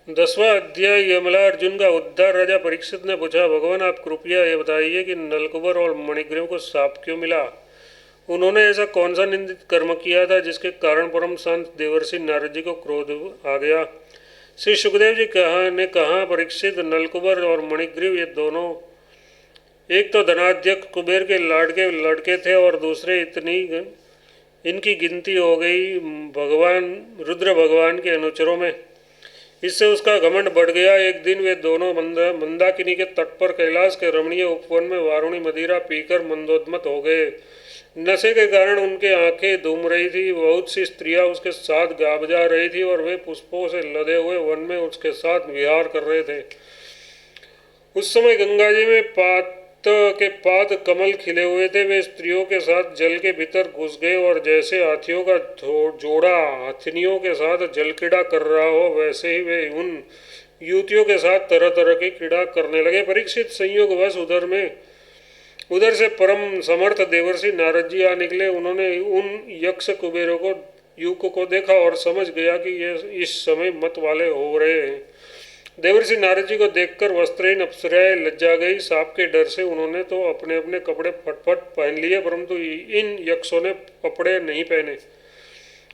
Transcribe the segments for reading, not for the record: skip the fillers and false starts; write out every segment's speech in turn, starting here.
10वां अध्याय यमला अर्जुन का उद्धार। राजा परीक्षित ने पूछा, भगवान आप कृपया ये बताइए कि नलकुबर और मणिग्रीव को शाप क्यों मिला। उन्होंने ऐसा कौन सा निंदित कर्म किया था जिसके कारण परम शांत देवर्षि नारद जी को क्रोध आ गया। श्री सुखदेव जी ने कहा, परीक्षित, नलकुबर और मणिग्रीव ये दोनों एक तो धनाध्यक्ष कुबेर के लाडके लड़के थे और दूसरे इतनी इनकी गिनती हो गई भगवान रुद्र भगवान के अनुचरों में। इससे उसका घमंड बढ़ गया। एक दिन वे दोनों मंदाकिनी के तट पर कैलाश के रमणीय उपवन में वारुणी मदिरा पीकर मंदोन्मत्त हो गए। नशे के कारण उनके आंखें धूम रही थी। बहुत सी स्त्रियां उसके साथ गा बजा रही थी और वे पुष्पों से लदे हुए वन में उसके साथ विहार कर रहे थे। उस समय गंगा जी में पाद कमल खिले हुए थे। वे स्त्रियों के साथ जल के भीतर घुस गए और जैसे हाथियों का जोड़ा हथनियों के साथ जल क्रीड़ा कर रहा हो वैसे ही वे उन युवतियों के साथ तरह तरह की क्रीड़ा करने लगे। परीक्षित, संयोगवश उधर से परम समर्थ देवर्षि नारद जी आ निकले। उन्होंने उन यक्ष कुबेरों को युवकों को देखा और समझ गया कि ये इस समय मत वाले हो रहे हैं। देवर्षि नारद जी को देखकर वस्त्रहीन अप्सराएं लज्जा गई। सांप के डर से उन्होंने तो अपने अपने कपड़े फटफट पहन लिए, परंतु इन यक्षों ने कपड़े नहीं पहने।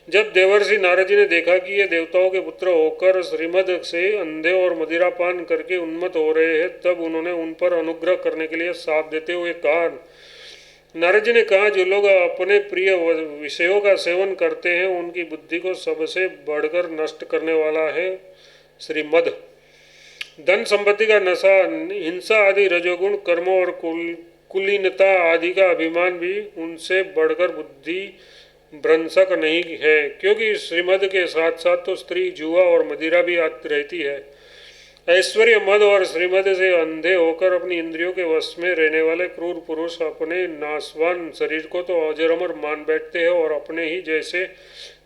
जब देवर्षि नारद जी ने देखा कि ये देवताओं के पुत्र होकर श्रीमद से अंधे और मदिरापान करके उन्मत्त हो रहे हैं, तब उन्होंने उन पर अनुग्रह करने के लिए शाप देते हुए कहा। नारद जी ने कहा, जो लोग अपने प्रिय विषयों का सेवन करते हैं उनकी बुद्धि को सबसे बढ़कर नष्ट करने वाला है श्रीमद। धन संपत्ति का नशा, हिंसा आदि रजोगुण कर्मों और कुलीनता आदि का अभिमान भी उनसे बढ़कर बुद्धि भ्रंशक नहीं है, क्योंकि श्रीमद के साथ साथ तो स्त्री, जुआ और मदिरा भी आती रहती है। ऐश्वर्य, मद और श्रीमद से अंधे होकर अपनी इंद्रियों के वश में रहने वाले क्रूर पुरुष अपने नाशवान शरीर को तो अजर-अमर मान बैठते हैं और अपने ही जैसे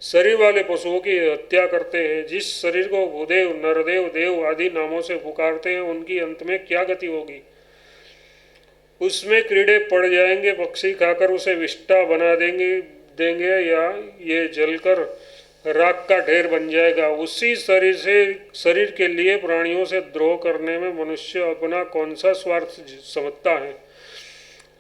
शरीर वाले पशुओं की हत्या करते हैं। जिस शरीर को भूदेव, नरदेव, देव आदि नामों से पुकारते हैं उनकी अंत में क्या गति होगी। उसमें कीड़े पड़ जाएंगे, पक्षी खाकर उसे विष्ठा बना देंगे या ये जलकर राख का ढेर बन जाएगा। उसी शरीर के लिए प्राणियों से द्रोह करने में मनुष्य अपना कौन सा स्वार्थ समझता है।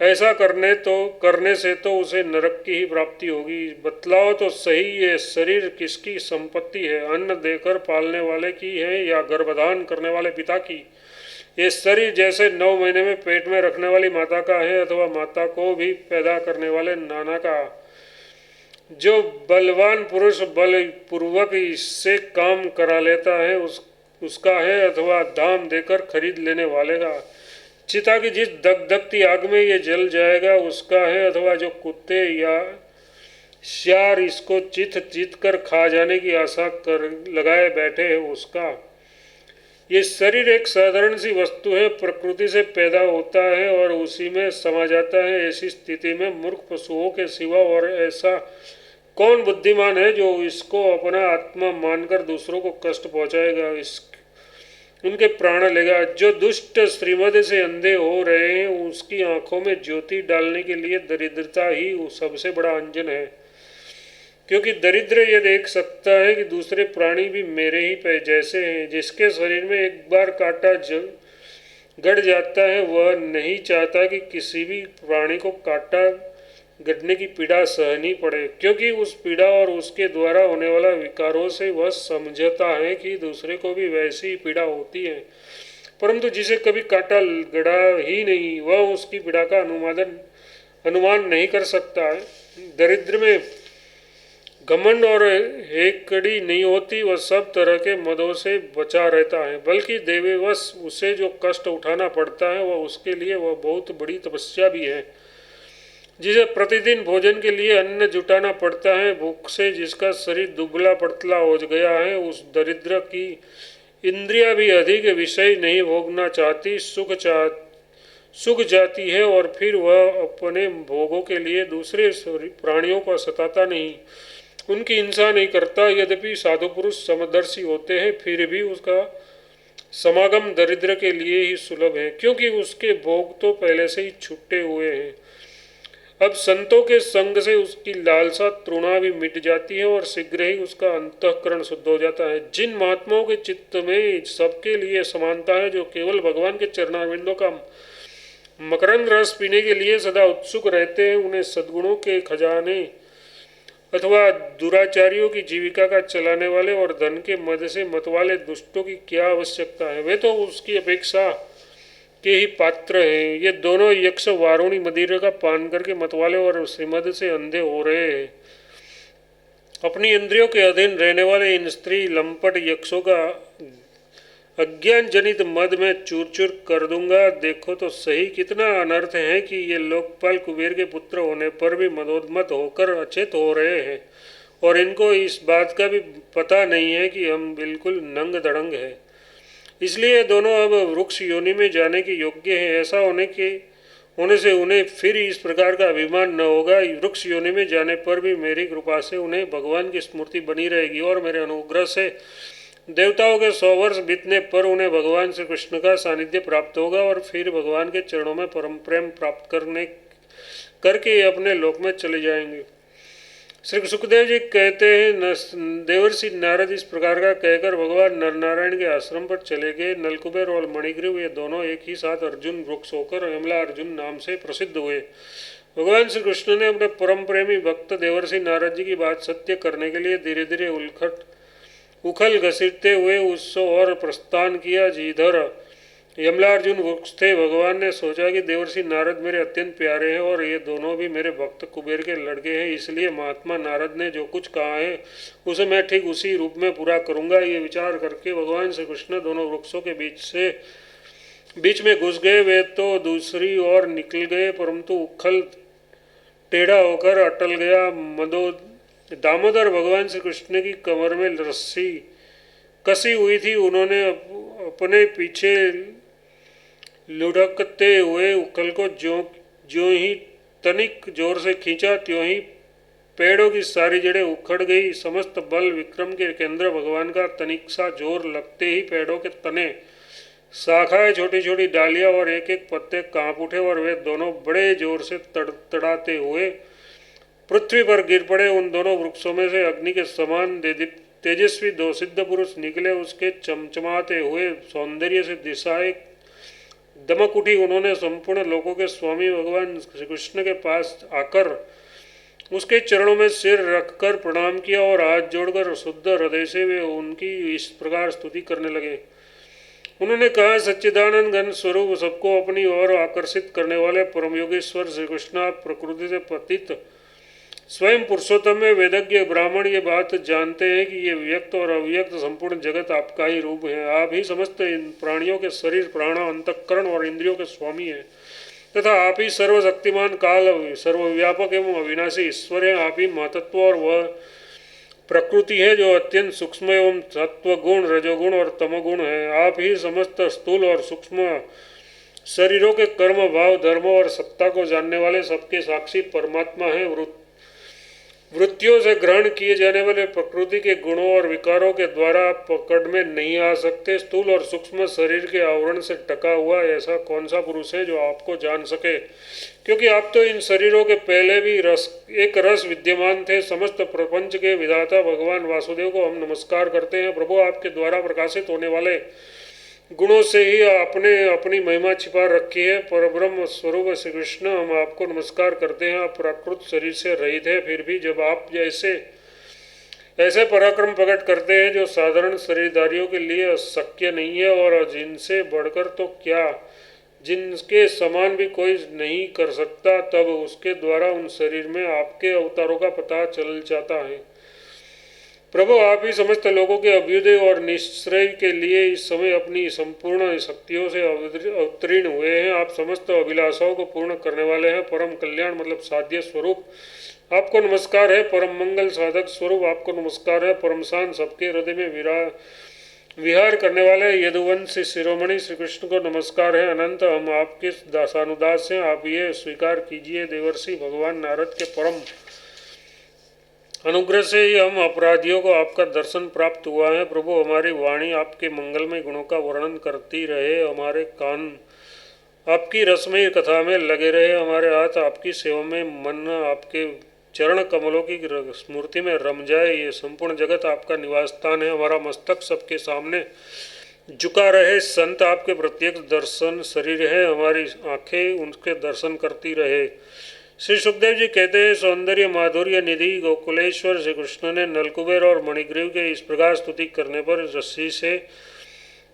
ऐसा करने से तो उसे नरक की ही प्राप्ति होगी। बतलाओ तो सही, ये शरीर किसकी संपत्ति है? अन्न देकर पालने वाले की है या गर्भधान करने वाले पिता की? ये शरीर जैसे 9 महीने में पेट में रखने वाली माता का है अथवा माता को भी पैदा करने वाले नाना का। जो बलवान पुरुष बलपूर्वक इससे काम करा लेता है उसका है अथवा दाम देकर खरीद लेने वाले का। चिता की जिस दगदगती आग में ये जल जाएगा उसका है अथवा जो कुत्ते या श्यार इसको चित कर खा जाने की आशा कर लगाए बैठे है उसका। ये शरीर एक साधारण सी वस्तु है, प्रकृति से पैदा होता है और उसी में समा जाता है। ऐसी स्थिति में मूर्ख पशुओं के सिवा और ऐसा कौन बुद्धिमान है जो इसको अपना आत्मा मानकर दूसरों को कष्ट पहुंचाएगा, उनके प्राण लेगा। जो दुष्ट श्रीमद से अंधे हो रहे हैं उसकी आंखों में ज्योति डालने के लिए दरिद्रता ही सबसे बड़ा अंजन है, क्योंकि दरिद्र ये देख सकता है कि दूसरे प्राणी भी मेरे ही जैसे हैं। जिसके शरीर में एक बार कांटा गड़ जाता है वह नहीं चाहता कि किसी भी प्राणी को कांटा गड़ने की पीड़ा सहनी पड़े, क्योंकि उस पीड़ा और उसके द्वारा होने वाला विकारों से वह समझता है कि दूसरे को भी वैसी पीड़ा होती है। परंतु जिसे कभी कांटा गड़ा ही नहीं वह उसकी पीड़ा का अनुमान नहीं कर सकता है। दरिद्र में घमंड और हेकड़ी नहीं होती, वह सब तरह के मदों से बचा रहता है, बल्कि देववश उसे जो कष्ट उठाना पड़ता है वह उसके लिए वह बहुत बड़ी तपस्या भी है। जिसे प्रतिदिन भोजन के लिए अन्न जुटाना पड़ता है, भूख से जिसका शरीर दुबला पतला हो गया है, उस दरिद्र की इंद्रियां भी अधिक विषय नहीं भोगना चाहती, सुख जाती है और फिर वह अपने भोगों के लिए दूसरे प्राणियों को सताता नहीं, उनकी हिंसा नहीं करता। यद्यपि साधु पुरुष समदर्शी होते हैं फिर भी उसका समागम दरिद्र के लिए ही सुलभ है, क्योंकि उसके भोग तो पहले से ही छुट्टे हुए हैं। अब संतों के संग से उसकी लालसा तृणा भी मिट जाती है और शीघ्र ही उसका अंतःकरण शुद्ध हो जाता है। जिन महात्माओं के चित्त में सबके लिए समानता है, जो केवल भगवान के चरणारविंदों का मकरंद रस पीने के लिए सदा उत्सुक रहते हैं, उन्हें सद्गुणों के खजाने अथवा दुराचारियों की जीविका का चलाने वाले और धन के मद से मतवाले दुष्टों की क्या आवश्यकता है। वे तो उसकी अपेक्षा के ही पात्र हैं। ये दोनों यक्ष वारुणी मदिरा का पान करके मतवाले और श्रीमद से अंधे हो रहे हैं। अपनी इंद्रियों के अधीन रहने वाले इन स्त्री लंपट यक्षों का अज्ञान जनित मद में चूर चूर कर दूंगा। देखो तो सही कितना अनर्थ है कि ये लोकपाल कुबेर के पुत्र होने पर भी मदोन्मत्त होकर अचेत हो रहे हैं और इनको इस बात का भी पता नहीं है कि हम बिल्कुल नंग दड़ंग हैं। इसलिए दोनों अब वृक्ष योनि में जाने के योग्य हैं। ऐसा होने से उन्हें फिर इस प्रकार का अभिमान न होगा। वृक्ष योनि में जाने पर भी मेरी कृपा से उन्हें भगवान की स्मृति बनी रहेगी और मेरे अनुग्रह से देवताओं के 100 वर्ष बीतने पर उन्हें भगवान श्री कृष्ण का सानिध्य प्राप्त होगा और फिर भगवान के चरणों में परम प्रेम प्राप्त करके अपने लोक में चले जाएंगे। श्री सुखदेव जी कहते हैं, देवर्षि नारद इस प्रकार का कहकर भगवान नरनारायण के आश्रम पर चले गए। नलकुबेर और मणिग्रीव ये दोनों एक ही साथ अर्जुन वृक्ष होकर यमला अर्जुन नाम से प्रसिद्ध हुए। भगवान श्री कृष्ण ने अपने परम प्रेमी भक्त देवर्षि नारद जी की बात सत्य करने के लिए धीरे धीरे उखल घसीटते हुए उससे और प्रस्थान किया। जिधर यमलार्जुन वृक्ष थे, भगवान ने सोचा कि देवर्षि नारद मेरे अत्यंत प्यारे हैं और ये दोनों भी मेरे भक्त कुबेर के लड़के हैं, इसलिए महात्मा नारद ने जो कुछ कहा है उसे मैं ठीक उसी रूप में पूरा करूंगा। ये विचार करके भगवान श्री कृष्ण दोनों वृक्षों के बीच में घुस गए। वे तो दूसरी ओर निकल गए, परंतु उखल टेढ़ा होकर अटल गया। दामोदर भगवान श्री कृष्ण की कमर में रस्सी कसी हुई थी। उन्होंने अपने पीछे लुढ़कते हुए उखल को ज्यों ही तनिक जोर से खींचा, त्यों ही पेड़ों की सारी जड़ें उखड़ गई। समस्त बल विक्रम के केंद्र भगवान का तनिक सा जोर लगते ही पेड़ों के तने, शाखाएं, छोटी छोटी डालियां और एक एक पत्ते कांप उठे और वे दोनों बड़े जोर से तड़तड़ाते हुए पृथ्वी पर गिर पड़े। उन दोनों वृक्षों में से अग्नि के समान तेजस्वी 2 सिद्ध पुरुष निकले। उसके चमचमाते हुए सौंदर्य से दिशाएं दमक उठी। उन्होंने संपूर्ण लोकों के स्वामी भगवान श्री कृष्ण के पास आकर उसके चरणों में सिर रखकर प्रणाम किया और हाथ जोड़कर शुद्ध हृदय से वे उनकी इस प्रकार स्तुति करने लगे। उन्होंने कहा, सच्चिदानंद घन स्वरूप, सबको अपनी ओर आकर्षित करने वाले परम योगेश्वर श्री कृष्ण, आप प्रकृति से पतित स्वयं पुरुषोत्तम में वेदज्ञ ब्राह्मण ये बात जानते हैं कि ये व्यक्त और अव्यक्त संपूर्ण जगत आपका ही रूप है। आप ही समस्त प्राणियों के शरीर, प्राण, अंतःकरण और इंद्रियों के स्वामी हैं तथा आप ही सर्वशक्तिमान, काल, सर्वव्यापक एवं अविनाशी ईश्वर हैं। आप ही महतत्व और वह प्रकृति है जो अत्यंत सूक्ष्म एवं सत्वगुण, रजोगुण और तमोगुण है। आप ही समस्त स्थूल और सूक्ष्म शरीरों के कर्म, भाव, धर्म और सत्ता को जानने वाले सबके साक्षी परमात्मा हैं। वृत्तियों से ग्रहण किए जाने वाले प्रकृति के गुणों और विकारों के द्वारा आप पकड़ में नहीं आ सकते। स्थूल और सूक्ष्म शरीर के आवरण से ढका हुआ ऐसा कौन सा पुरुष है जो आपको जान सके, क्योंकि आप तो इन शरीरों के पहले भी एक रस विद्यमान थे। समस्त प्रपंच के विधाता भगवान वासुदेव को हम नमस्कार करते हैं। प्रभु, आपके द्वारा प्रकाशित होने वाले गुणों से ही आपने अपनी महिमा छिपा रखी है। परब्रह्म स्वरूप श्री कृष्ण, हम आपको नमस्कार करते हैं। आप प्राकृत शरीर से रहित है, फिर भी जब आप ऐसे पराक्रम प्रकट करते हैं जो साधारण शरीरधारियों के लिए अशक्य नहीं है और जिनसे बढ़कर तो क्या, जिनके समान भी कोई नहीं कर सकता, तब उसके द्वारा उन शरीर में आपके अवतारों का पता चल जाता है। प्रभु, आप ही समस्त लोगों के अभ्युदय और निश्चय के लिए इस समय अपनी संपूर्ण शक्तियों से अवतीर्ण हुए हैं। आप समस्त अभिलाषाओं को पूर्ण करने वाले हैं। परम कल्याण मतलब साध्य स्वरूप आपको नमस्कार है। परम मंगल साधक स्वरूप आपको नमस्कार है। परम शांत, सबके हृदय में विहार करने वाले यदुवंशी शिरोमणि श्री कृष्ण को नमस्कार है। अनंत हम आपके दासानुदास हैं, आप ये स्वीकार कीजिए। देवर्षि भगवान नारद के परम अनुग्रह से ही हम अपराधियों को आपका दर्शन प्राप्त हुआ है। प्रभु, हमारी वाणी आपके मंगलमय गुणों का वर्णन करती रहे, हमारे कान आपकी रसमयी कथा में लगे रहे हमारे हाथ, आपकी सेवा में मन आपके चरण कमलों की स्मृति में रम जाए। ये संपूर्ण जगत आपका निवास स्थान है, हमारा मस्तक सबके सामने झुका रहे। संत आपके प्रत्येक दर्शन शरीर है, हमारी आंखें उनके दर्शन करती रहे। श्री सुखदेव जी कहते हैं, सौंदर्य माधुर्य निधि गोकुलेश्वर श्री कृष्ण ने नलकुबेर और मणिग्रीव के इस प्रकार स्तुति करने पर रस्सी से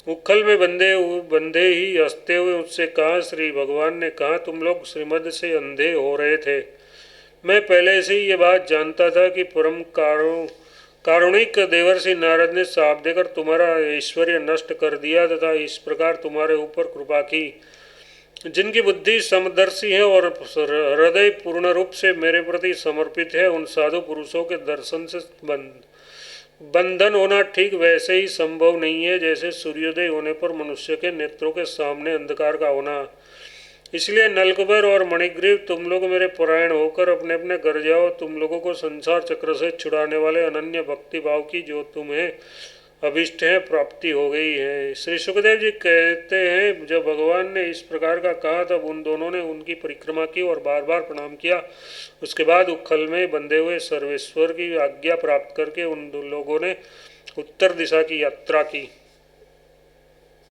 उखल में बंधे ही हंसते हुए उससे कहा, श्री भगवान ने कहा, तुम लोग श्रीमद से अंधे हो रहे थे। मैं पहले से ही ये बात जानता था कि परम कारुणिक देवर्षि नारद ने साप देकर तुम्हारा ऐश्वर्य नष्ट कर दिया तथा इस प्रकार तुम्हारे ऊपर कृपा की। जिनकी बुद्धि समदर्शी है और हृदय पूर्ण रूप से मेरे प्रति समर्पित है, उन साधु पुरुषों के दर्शन से बंधन होना ठीक वैसे ही संभव नहीं है जैसे सूर्योदय होने पर मनुष्य के नेत्रों के सामने अंधकार का होना। इसलिए नलकुबर और मणिग्रीव, तुम लोग मेरे परायण होकर अपने अपने घर जाओ। तुम लोगों को संसार चक्र से छुड़ाने वाले अनन्य भक्ति भाव की जो तुम्हें अभिष्ट है प्राप्ति हो गई है। श्री सुखदेव जी कहते हैं, जब भगवान ने इस प्रकार का कहा तब उन दोनों ने उनकी परिक्रमा की और बार बार प्रणाम किया। उसके बाद उखल में बंधे हुए सर्वेश्वर की आज्ञा प्राप्त करके उन दो लोगों ने उत्तर दिशा की यात्रा की।